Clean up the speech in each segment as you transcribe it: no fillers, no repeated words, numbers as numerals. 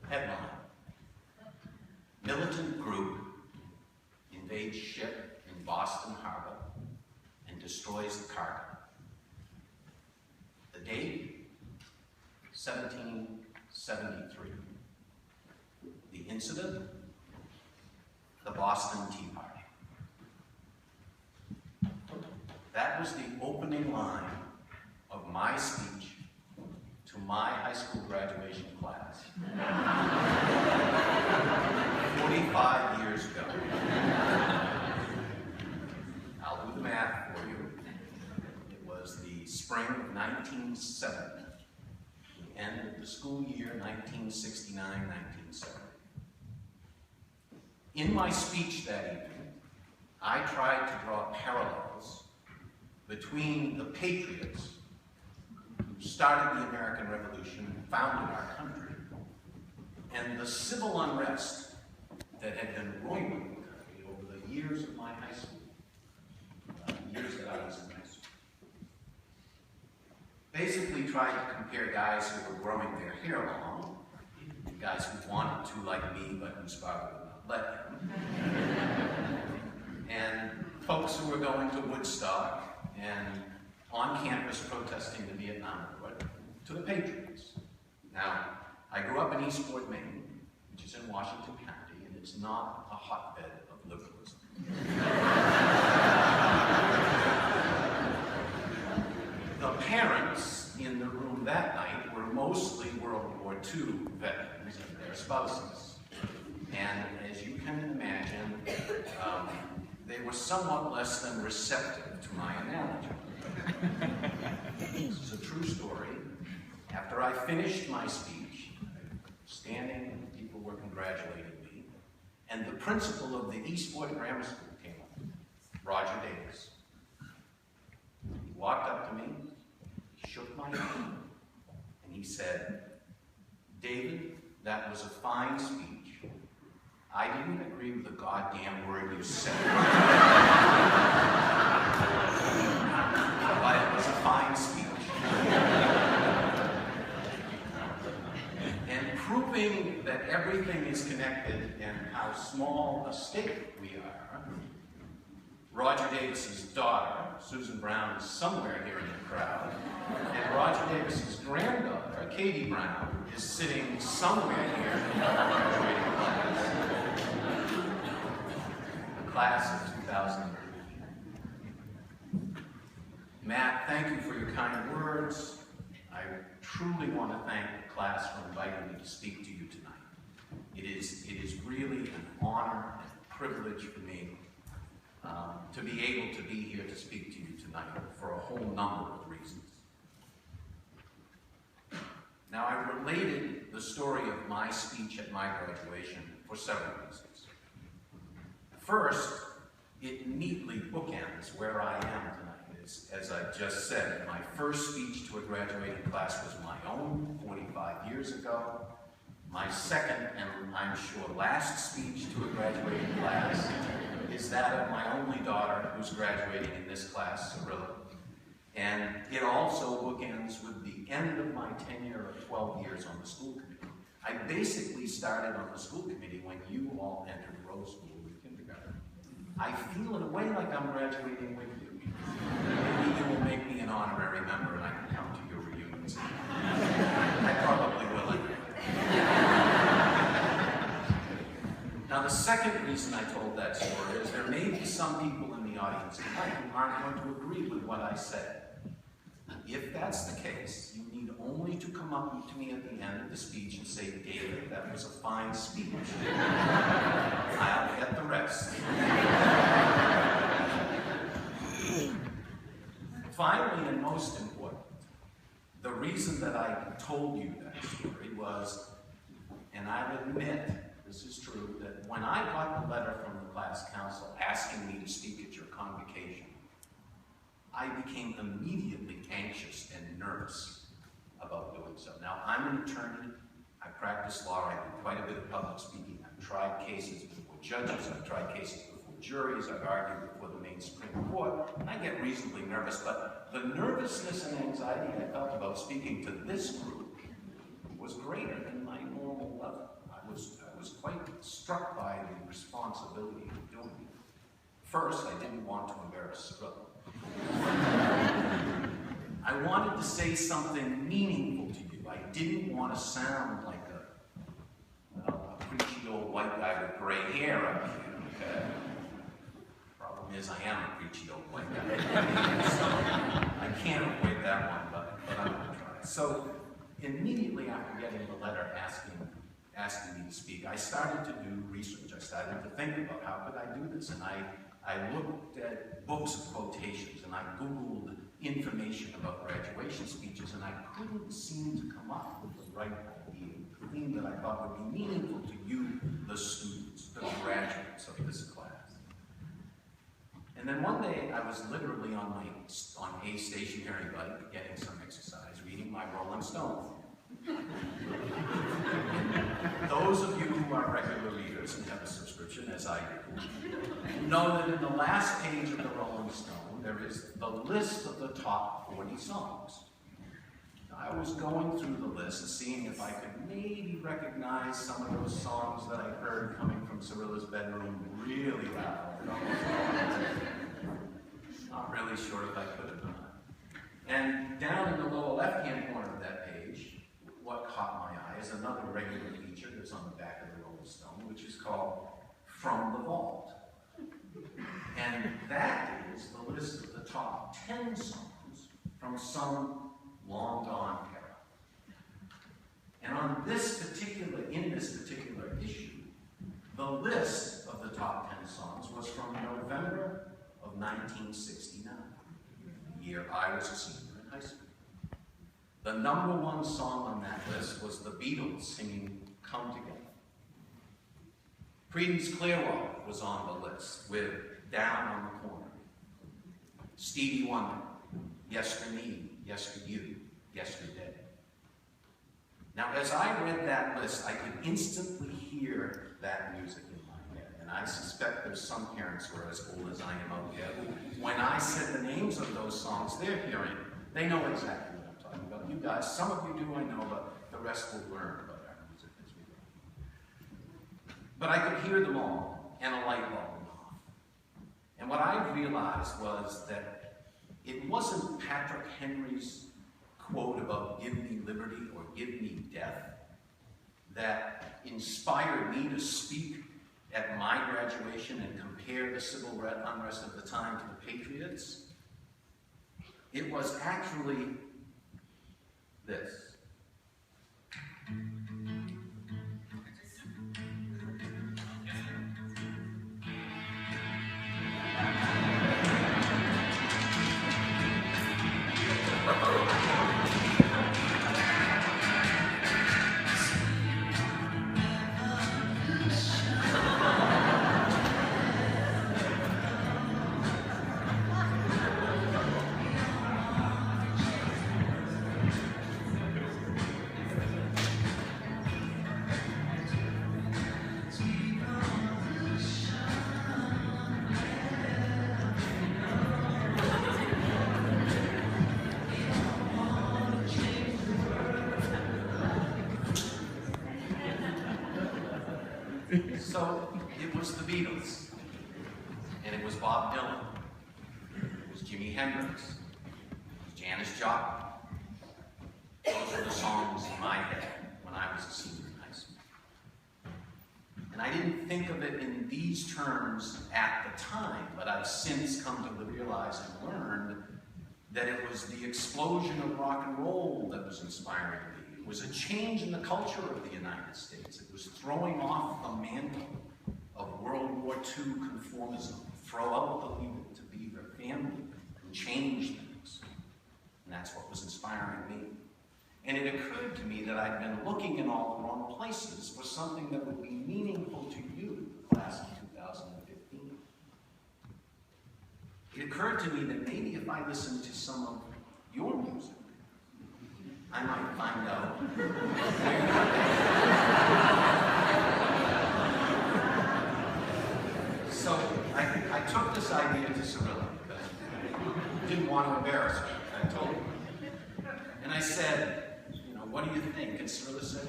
Headline: Militant group invades ship in Boston Harbor and destroys the cargo. The date, 1773. The incident, the Boston Tea Party. That was the opening line of my speech to my high school graduation class 45 years ago. I'll do the math for you. It was the spring of 1970, the end of the school year 1969-1970. In my speech that evening, I tried to draw parallels between the patriots who started the American Revolution and founded our country, and the civil unrest that had been roiling the country over the years of my high school, years that I was in high school. Basically tried to compare guys who were growing their hair long, guys who wanted to like me but whose father would not let them, and folks who were going to Woodstock and on campus protesting the Vietnam War, to the patriots. Now, I grew up in Eastport, Maine, which is in Washington County, and it's not a hotbed of liberalism. The parents in the room that night were mostly World War II veterans and their spouses. And as you can imagine, they were somewhat less than receptive to my analogy. This is a true story. After I finished my speech, standing and people were congratulating me, and the principal of the Eastport Grammar School came up, Roger Davis. He walked up to me, shook my hand, and he said, "David, that was a fine speech. I didn't agree with a goddamn word you said. But it was a fine speech." And proving that everything is connected and how small a state we are, Roger Davis's daughter, Susan Brown, is somewhere here in the crowd, and Roger Davis's granddaughter, Katie Brown, is sitting somewhere here in the graduating class. The class of 2013. Matt, thank you for your kind words. I truly want to thank the class for inviting me to speak to you tonight. It is really an honor and a privilege for me to be able to be here to speak to you tonight for a whole number of reasons. Now, I related the story of my speech at my graduation for several reasons. First, it neatly bookends where I am tonight. As I just said, my first speech to a graduating class was my own 45 years ago. My second, and I'm sure last speech to a graduating class is that of my only daughter who's graduating in this class, Cyrilla. And it also bookends with the end of my tenure of 12 years on the school committee. I basically started on the school committee when you all entered Rose School in kindergarten. I feel in a way like I'm graduating with you. Maybe you will make me an honorary member and I can come to your reunions. I probably will anyway. Now, the second reason I told that story is there may be some people in the audience tonight who aren't going to agree with what I said. If that's the case, you need only to come up to me at the end of the speech and say, "David, that was a fine speech." I'll get the rest. Finally, and most important, the reason that I told you that story was, and I'll admit, this is true, that when I got the letter from the class council asking me to speak at your convocation, I became immediately anxious and nervous about doing so. Now, I'm an attorney. I practice law. I do quite a bit of public speaking. I've tried cases before judges. I've tried cases before juries. I've argued before the Maine Supreme Court. And I get reasonably nervous, but the nervousness and anxiety I felt about speaking to this group was greater than my normal level. was quite struck by the responsibility of doing it. First, I didn't want to embarrass Skrilla. I wanted to say something meaningful to you. I didn't want to sound like a preachy old white guy with gray hair up here, okay? Problem is, I am a preachy old white guy. So I can't avoid that one, but I'm going to try. So immediately after getting the letter asking me to speak, I started to do research. I started to think about how could I do this, and I looked at books of quotations, and I Googled information about graduation speeches, and I couldn't seem to come up with the right idea, the thing that I thought would be meaningful to you, the students, the graduates of this class. And then one day, I was literally on a stationary bike, getting some exercise, reading my Rolling Stone. Those of you who are regular readers and have a subscription, as I do, know that in the last page of the Rolling Stone, there is the list of the top 40 songs. I was going through the list, seeing if I could maybe recognize some of those songs that I heard coming from Cyrilla's bedroom really loud. Not really sure if I could have done it. And down in the lower left-hand corner of that page, what caught my eye is another regular feature that's on the back of the Rolling Stone, which is called From the Vault. And that is the list of the top 10 songs from some long-gone era. And in this particular issue, the list of the top 10 songs was from November of 1969, the year I was a senior in high school. The #1 song on that list was the Beatles singing Come Together. Creedence Clearwater was on the list with Down on the Corner. Stevie Wonder, Yesterday, Yesterday, Yesterday. Now, as I read that list, I could instantly hear that music in my head. And I suspect there's some parents who are as old as I am out there who, when I said the names of those songs they're hearing, they know exactly what I'm talking about. You guys, some of you do, I know, but the rest will learn about our music as we go. But I could hear them all, and a light bulb went off. And what I realized was that it wasn't Patrick Henry's quote about give me liberty or give me death that inspired me to speak at my graduation and compare the civil unrest of the time to the Patriots. It was actually this. So it was the Beatles, and it was Bob Dylan, it was Jimi Hendrix, it was Janis Joplin. Those were the songs in my head when I was a senior in high school. And I didn't think of it in these terms at the time, but I've since come to realize and learned that it was the explosion of rock and roll that was inspiring me. It was a change in the culture of the United States. It was throwing off the mantle of World War II conformism, throw out the leave it to be their family, and change things. And that's what was inspiring me. And it occurred to me that I'd been looking in all the wrong places for something that would be meaningful to you, class of 2015. It occurred to me that maybe if I listened to some of your music, I might find out So I took this idea to Cyrilla because I didn't want to embarrass her. I told her. And I said, what do you think? And Cyrilla said,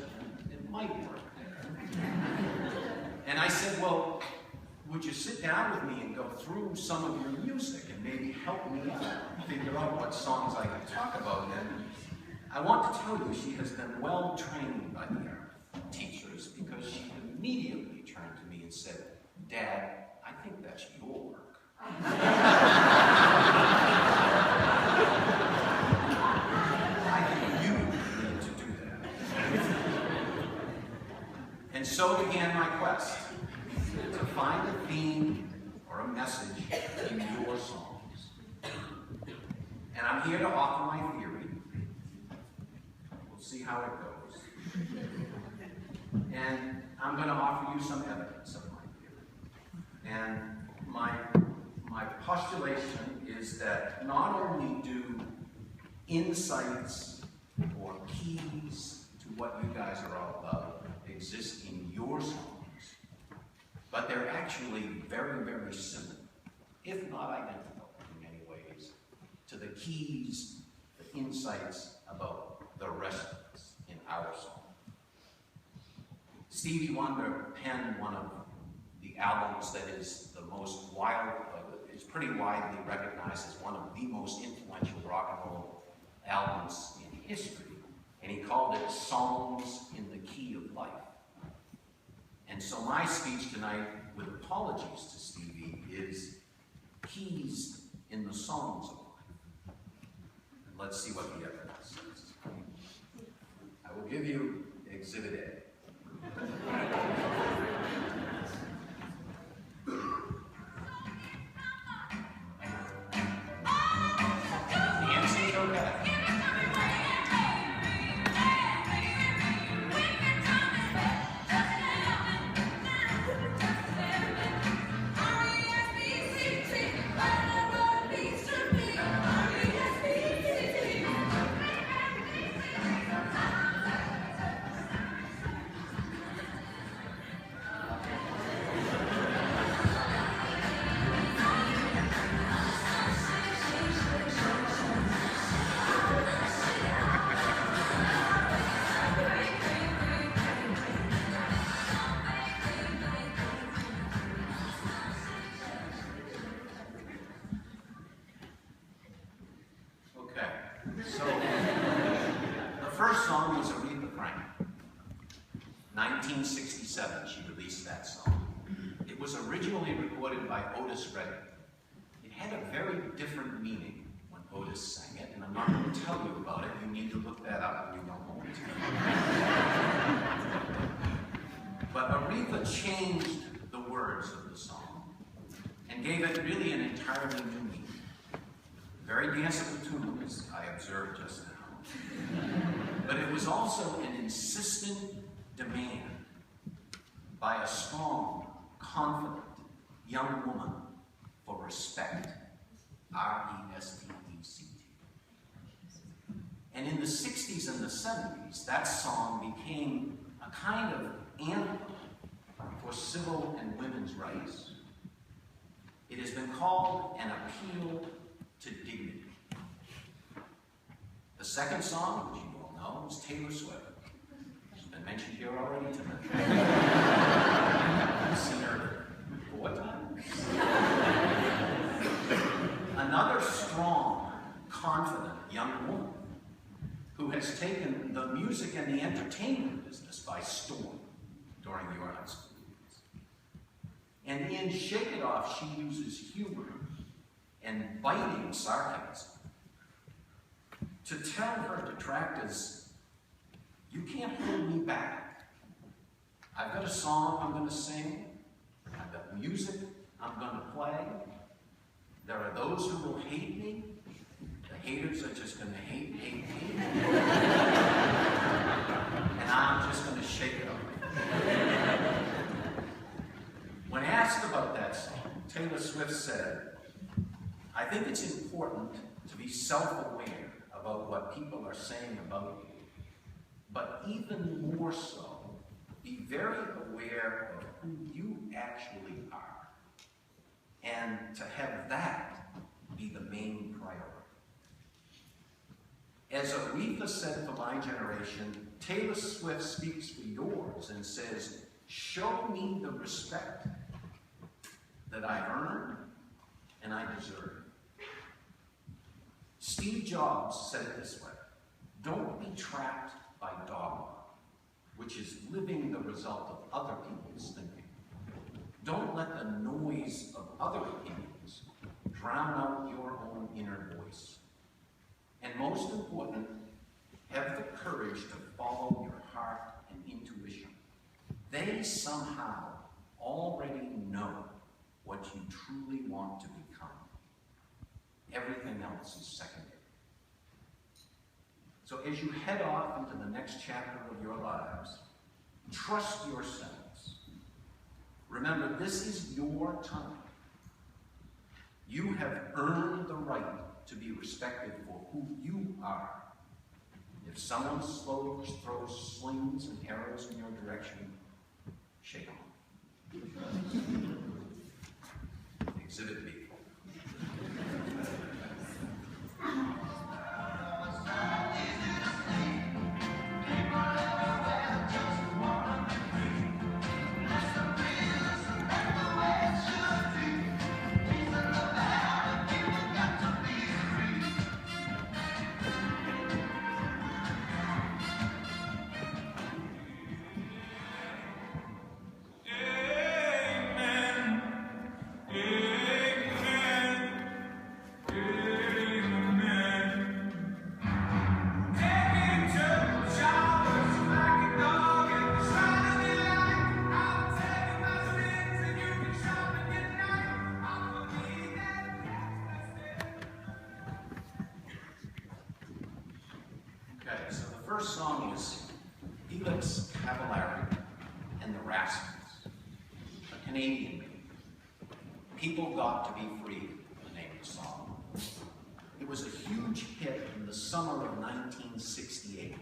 it might work. And I said, well, would you sit down with me and go through some of your music and maybe help me figure out what songs I can talk about? And I want to tell you, she has been well trained by the Yarmouth teachers, because she immediately turned to me and said, Dad, I think that's your work. I think you need to do that. And so began my quest to find a theme or a message in your songs. And I'm here to offer my theory. We'll see how it goes. And I'm going to offer you some evidence of my theory. And my postulation is that not only do insights or keys to what you guys are all about exist in your songs, but they're actually very, very similar, if not identical in many ways, to the keys, the insights about the rest of us in our song. Stevie Wonder penned one of the albums that is the most is pretty widely recognized as one of the most influential rock and roll albums in history, and he called it Songs in the Key of Life. And so my speech tonight, with apologies to Stevie, is keys in the songs of life. And let's see what the evidence says. I will give you Exhibit A. So, the first song was Aretha Franklin. 1967, she released that song. It was originally recorded by Otis Redding. It had a very different meaning when Otis sang it, and I'm not going to tell you about it. You need to look that up when you go home. But Aretha changed the words of the song and gave it really an entirely new meaning. Very danceable tune, as I observed just now. But it was also an insistent demand by a strong, confident young woman for respect. R-E-S-P-E-C-T. And in the 60s and the 70s, that song became a kind of anthem for civil and women's rights. It has been called an appeal to dignity. The second song, which you all know, is Taylor Swift. She's been mentioned here already tonight. I've seen her 4 times. Another strong, confident young woman who has taken the music and the entertainment business by storm during your high school years. And in Shake It Off, she uses humor and biting sarcasm to tell her detractors, you can't hold me back. I've got a song I'm going to sing. I've got music I'm going to play. There are those who will hate me. The haters are just going to hate me. And I'm just going to shake it off. When asked about that song, Taylor Swift said, I think it's important to be self-aware about what people are saying about you, but even more so, be very aware of who you actually are, and to have that be the main priority. As Aretha said for my generation, Taylor Swift speaks for yours and says, show me the respect that I earn and I deserve. Steve Jobs said it this way, don't be trapped by dogma, which is living the result of other people's thinking. Don't let the noise of other opinions drown out your own inner voice. And most important, have the courage to follow your heart and intuition. They somehow already know what you truly want to become. Everything else is secondary. So as you head off into the next chapter of your lives, trust yourselves. Remember, this is your time. You have earned the right to be respected for who you are. If someone throws slings and arrows in your direction, shake them. Exhibit B. So the first song is Felix Cavallari and the Rascals, a Canadian band. People Got to Be Free, the name of the song. It was a huge hit in the summer of 1968.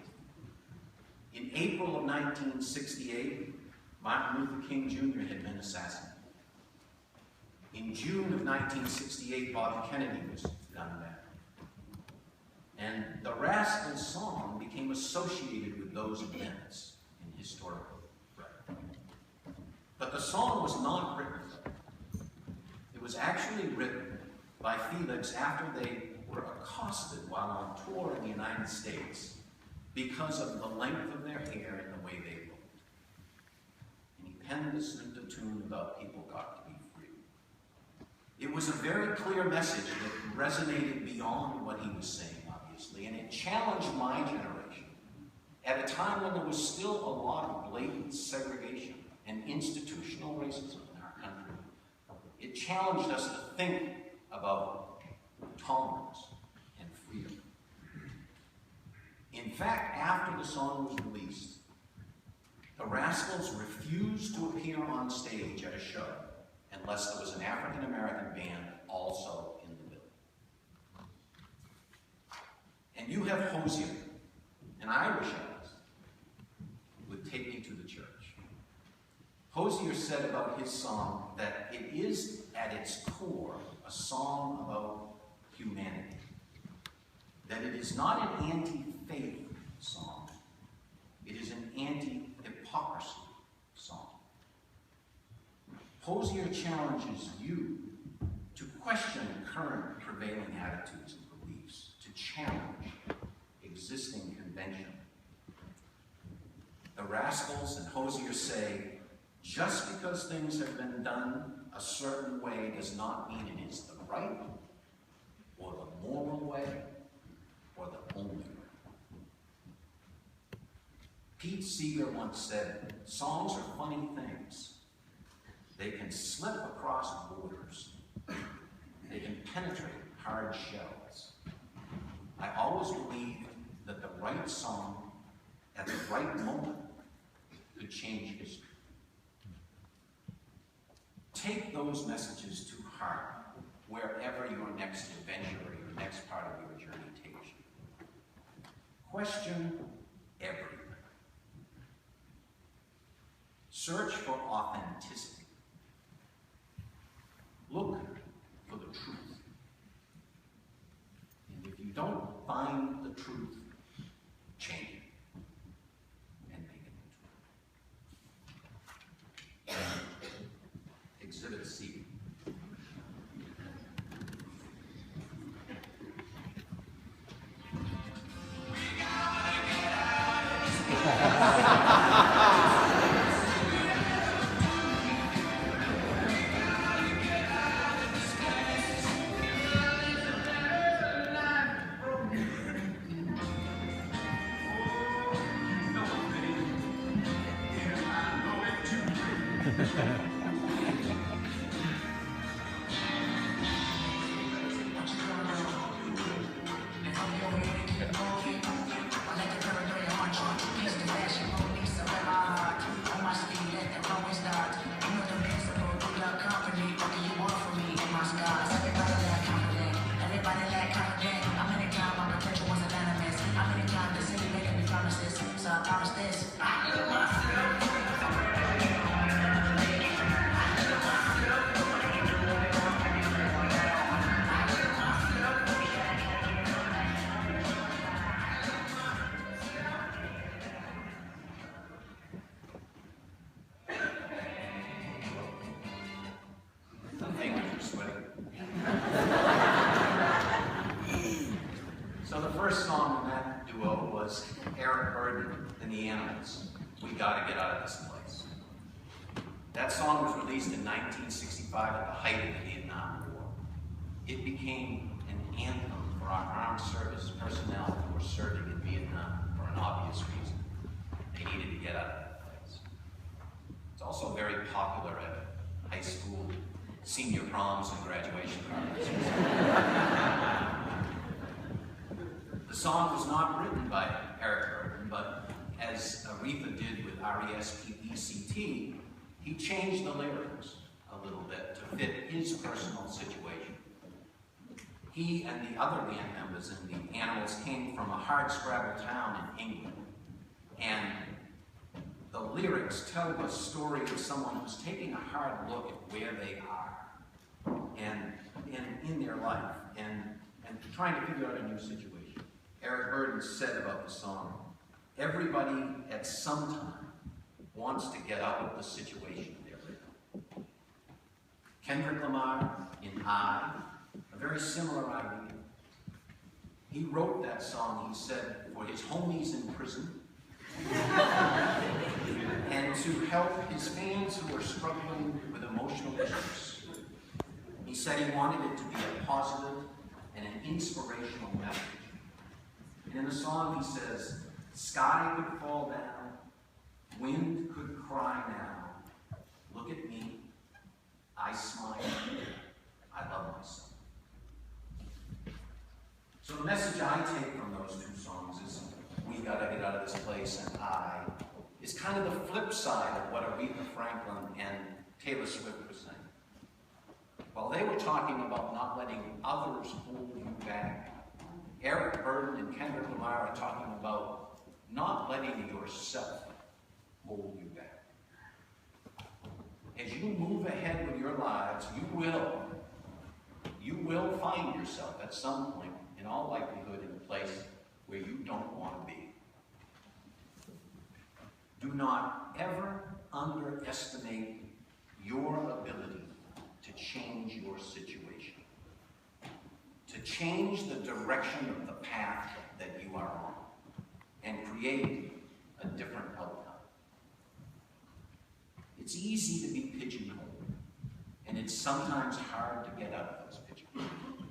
In April of 1968, Martin Luther King Jr. had been assassinated. In June of 1968, Bobby Kennedy was gunned down. And the Rascals song became associated with those events in historical record. But the song was not written. It was actually written by Felix after they were accosted while on tour in the United States because of the length of their hair and the way they looked. And he penned this little tune about people got to be free. It was a very clear message that resonated beyond what he was saying, and it challenged my generation at a time when there was still a lot of blatant segregation and institutional racism in our country. It challenged us to think about tolerance and freedom. In fact, after the song was released, the Rascals refused to appear on stage at a show unless there was an African-American band also in the building. And you have Hosier, an Irish artist, would take me to the church. Hosier said about his song that it is, at its core, a song about humanity. That it is not an anti-faith song. It is an anti-hypocrisy song. Hosier challenges you to question current prevailing attitudes and beliefs, to challenge existing convention. The Rascals and Hosier say, just because things have been done a certain way does not mean it is the right, or the moral way, or the only way. Pete Seeger once said, songs are funny things. They can slip across borders. They can penetrate hard shells. I always believed that the right song at the right moment could change history. Take those messages to heart wherever your next adventure or your next part of your journey takes you. Question everything. Search for authenticity. Look for the truth. And if you don't find the truth, So the first song in that duo was Eric Burden and the Animals, "We Gotta Get Out of This Place." That song was released in 1965 at the height of the Vietnam War. It became an anthem for our armed service personnel who were serving in Vietnam for an obvious reason. They needed to get out of that place. It's also very popular at high school senior proms and graduation parties. The song was not written by Eric Burden, but as Aretha did with R-E-S-P-E-C-T, he changed the lyrics a little bit to fit his personal situation. He and the other band members in the Animals came from a hardscrabble town in England, and the lyrics tell a story of someone who's taking a hard look at where they are and in their life and trying to figure out a new situation. Eric Burden said about the song, "Everybody at some time wants to get out of the situation they're in." Kendrick Lamar in I, a very similar idea. He wrote that song, he said, for his homies in prison and to help his fans who are struggling with emotional issues. He said he wanted it to be a positive and an inspirational message. And in the song he says, "Sky could fall down, wind could cry now. Look at me, I smile, I love myself." So the message I take from those two songs is, "We gotta get out of this place," and "I" is kind of the flip side of what Aretha Franklin and Taylor Swift were saying. While they were talking about not letting others hold you back, Eric Burden and Kendrick Lamar are talking about not letting yourself hold you back. As you move ahead with your lives, you will find yourself at some point, in all likelihood, in a place where you don't want to be. Do not ever underestimate your ability to change your situation, to change the direction of the path that you are on, and create a different outcome. It's easy to be pigeonholed, and it's sometimes hard to get out of those pigeonholes.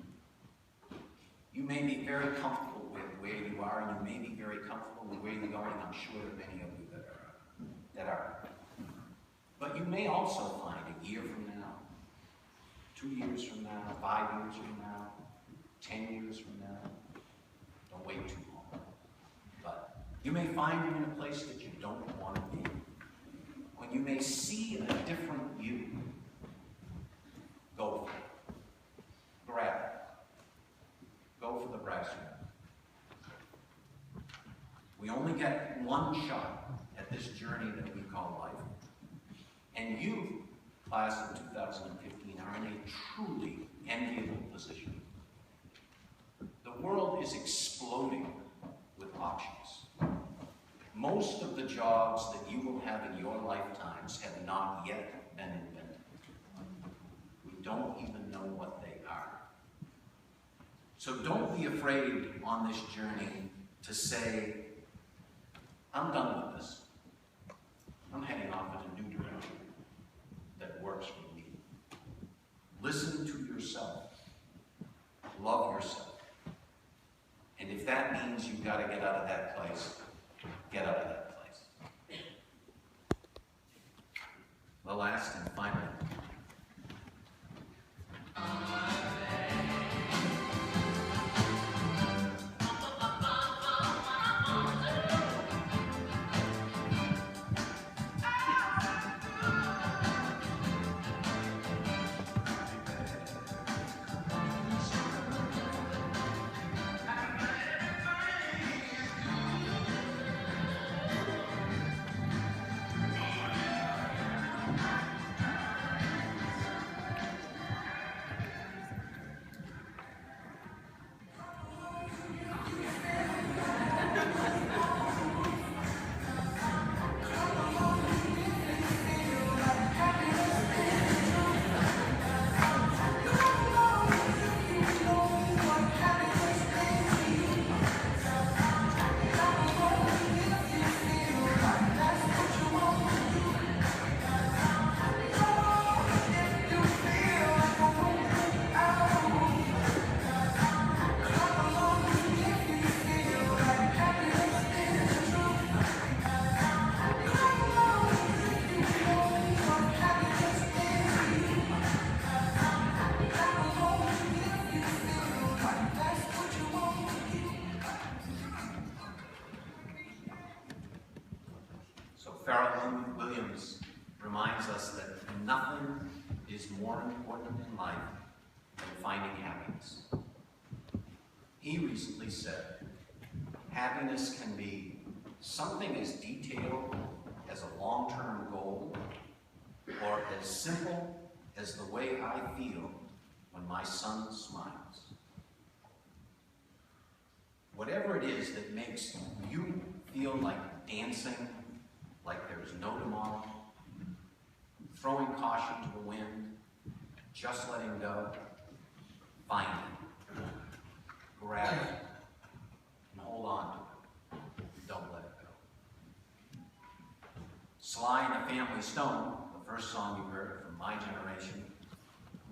You may be very comfortable with where you are, and you may be very comfortable with where you're going. I'm sure there are many of you that are. But you may also find a year from now, 2 years from now, 5 years from now, 10 years from now, don't wait too long, but you may find you in a place that you don't want to be. When you may see a different you, go for it. Grab it. Go for the brass ring. We only get one shot at this journey that we call life. And you, class of 2015, are in a truly enviable position. The world is exploding with options. Most of the jobs that you will have in your lifetimes have not yet been invented. We don't even know what they are. So don't be afraid on this journey to say, "I'm done with this. I'm heading off in a new direction that works for me." Listen to yourself. Love yourself. And if that means you've got to get out of that place, get out of that place. Well, last and final. Williams reminds us that nothing is more important in life than finding happiness. He recently said, happiness can be something as detailed as a long-term goal or as simple as the way I feel when my son smiles. Whatever it is that makes you feel like dancing, like there's no tomorrow, throwing caution to the wind, just letting go, find it, grab it, and hold on to it. Don't let it go. Sly and the Family Stone, the first song you heard from my generation,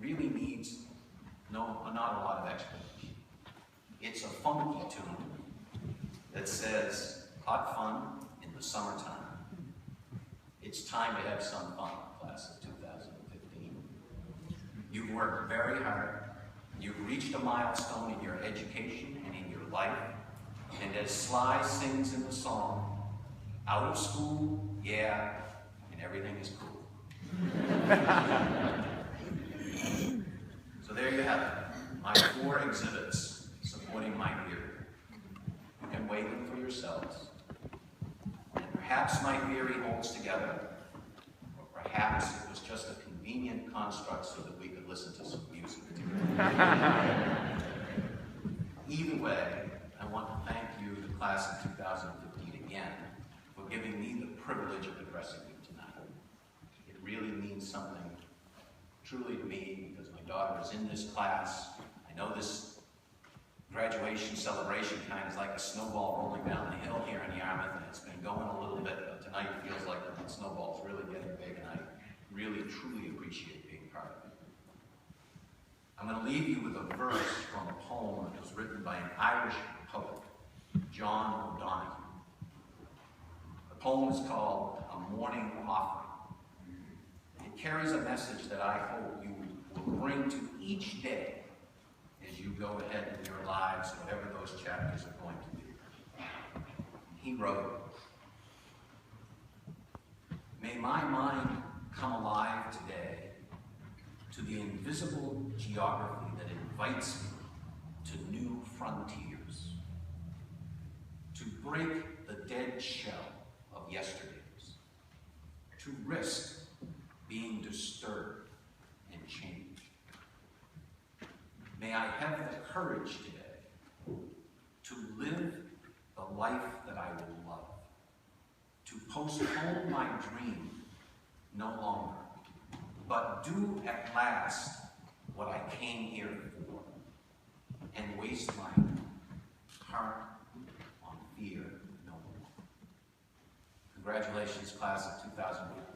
really needs not a lot of explanation. It's a funky tune that says, hot fun in the summertime. It's time to have some fun, class of 2015. You've worked very hard. You've reached a milestone in your education and in your life. And as Sly sings in the song, out of school, yeah, and everything is cool. So there you have it, my 4 exhibits supporting my theory. You can weigh them for yourselves. And perhaps my theory holds together, or perhaps it was just a convenient construct so that we could listen to some music together. Either way, I want to thank you, the class of 2015, again, for giving me the privilege of addressing you tonight. It really means something truly to me, because my daughter is in this class. I know this graduation celebration kind of is like a snowball rolling down the hill here in Yarmouth, and it's been going a little bit, but tonight it feels like the snowball's really getting big, and I really, truly appreciate being part of it. I'm going to leave you with a verse from a poem that was written by an Irish poet, John O'Donoghue. The poem is called A Morning Offering. It carries a message that I hope you will bring to each day as you go ahead in your lives, whatever those chapters are going to be. He wrote, "May my mind come alive today to the invisible geography that invites me to new frontiers, to break the dead shell of yesterdays, to risk being disturbed and changed. May I have the courage today to live the life that I will love, to postpone my dream no longer, but do at last what I came here for, and waste my heart on fear no more." Congratulations, class of 2015.